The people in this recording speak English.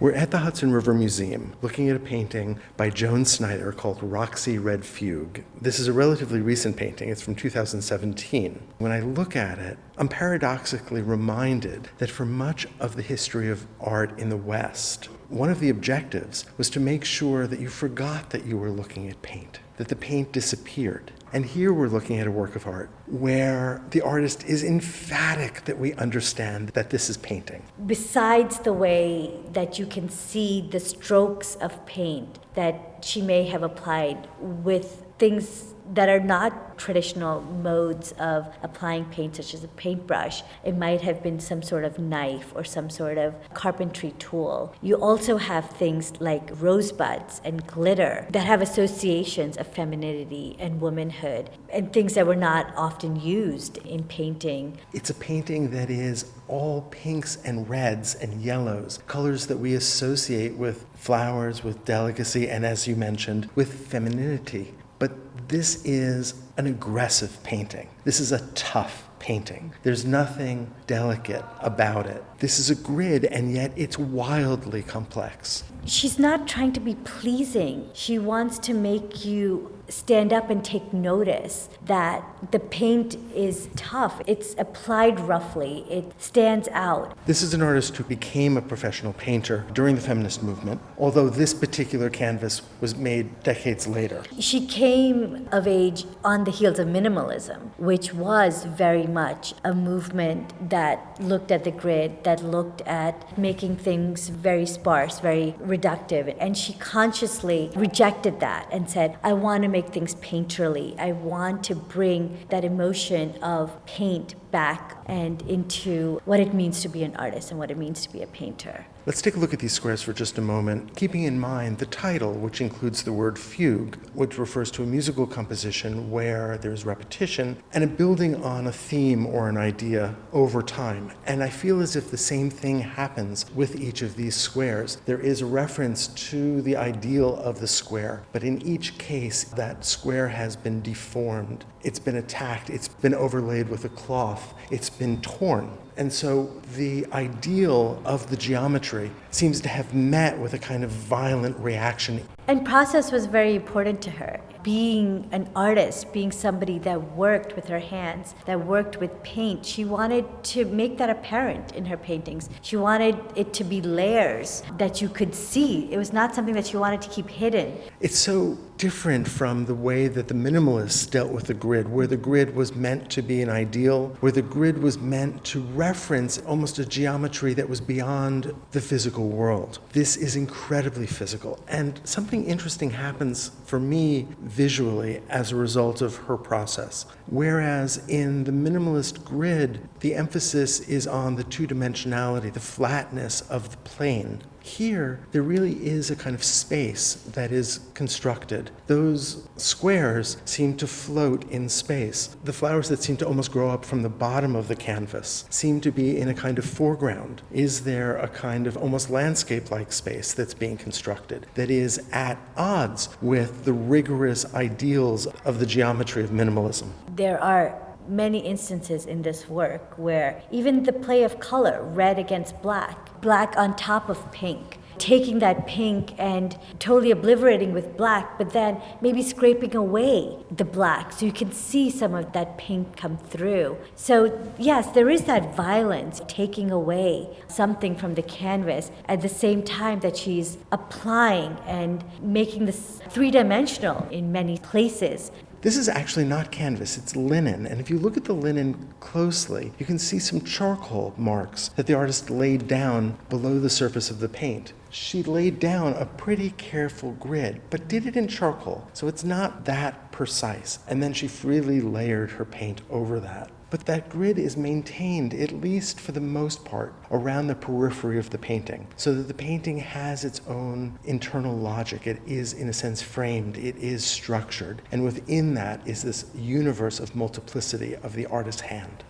We're at the Hudson River Museum looking at a painting by Joan Snyder called Roxy Red Fugue. This is a relatively recent painting. It's from 2017. When I look at it, I'm paradoxically reminded that for much of the history of art in the West, one of the objectives was to make sure that you forgot that you were looking at paint, that the paint disappeared. And here we're looking at a work of art where the artist is emphatic that we understand that this is painting. Besides the way that you can see the strokes of paint that she may have applied with things that are not traditional modes of applying paint, such as a paintbrush. It might have been some sort of knife or some sort of carpentry tool. You also have things like rosebuds and glitter that have associations of femininity and womanhood and things that were not often used in painting. It's a painting that is all pinks and reds and yellows, colors that we associate with flowers, with delicacy, and as you mentioned, with femininity. But this is an aggressive painting. This is a tough painting. There's nothing delicate about it. This is a grid, and yet it's wildly complex. She's not trying to be pleasing. She wants to make you stand up and take notice that the paint is tough. It's applied roughly. It stands out. This is an artist who became a professional painter during the feminist movement, although this particular canvas was made decades later. She came of age on the heels of minimalism, which was very much a movement that looked at the grid, that looked at making things very sparse, very reductive. And she consciously rejected that and said, I want to make things painterly. I want to bring that emotion of paint back and into what it means to be an artist and what it means to be a painter. Let's take a look at these squares for just a moment, keeping in mind the title, which includes the word fugue, which refers to a musical composition where there's repetition and a building on a theme or an idea over time. And I feel as if the same thing happens with each of these squares. There is a reference to the ideal of the square, but in each case, that square has been deformed. It's been attacked. It's been overlaid with a cloth. It's been torn. And so the ideal of the geometry seems to have met with a kind of violent reaction. And process was very important to her. Being an artist, being somebody that worked with her hands, that worked with paint, she wanted to make that apparent in her paintings. She wanted it to be layers that you could see. It was not something that she wanted to keep hidden. It's so different from the way that the minimalists dealt with the grid, where the grid was meant to be an ideal, where the grid was meant to reference almost a geometry that was beyond the physical world. This is incredibly physical, and something interesting happens for me visually as a result of her process. Whereas in the minimalist grid, the emphasis is on the two-dimensionality, the flatness of the plane. Here, there really is a kind of space that is constructed. Those squares seem to float in space. The flowers that seem to almost grow up from the bottom of the canvas seem to be in a kind of foreground. Is there a kind of almost landscape-like space that's being constructed that is at odds with the rigorous ideals of the geometry of minimalism? There are many instances in this work where even the play of color, red against black on top of pink, taking that pink and totally obliterating with black, but then maybe scraping away the black so you can see some of that pink come through. So yes, there is that violence, taking away something from the canvas at the same time that she's applying and making this three-dimensional in many places. This is actually not canvas, it's linen. And if you look at the linen closely, you can see some charcoal marks that the artist laid down below the surface of the paint. She laid down a pretty careful grid, but did it in charcoal, so it's not that precise. And then she freely layered her paint over that. But that grid is maintained, at least for the most part, around the periphery of the painting, so that the painting has its own internal logic. It is, in a sense, framed. It is structured. And within that is this universe of multiplicity of the artist's hand.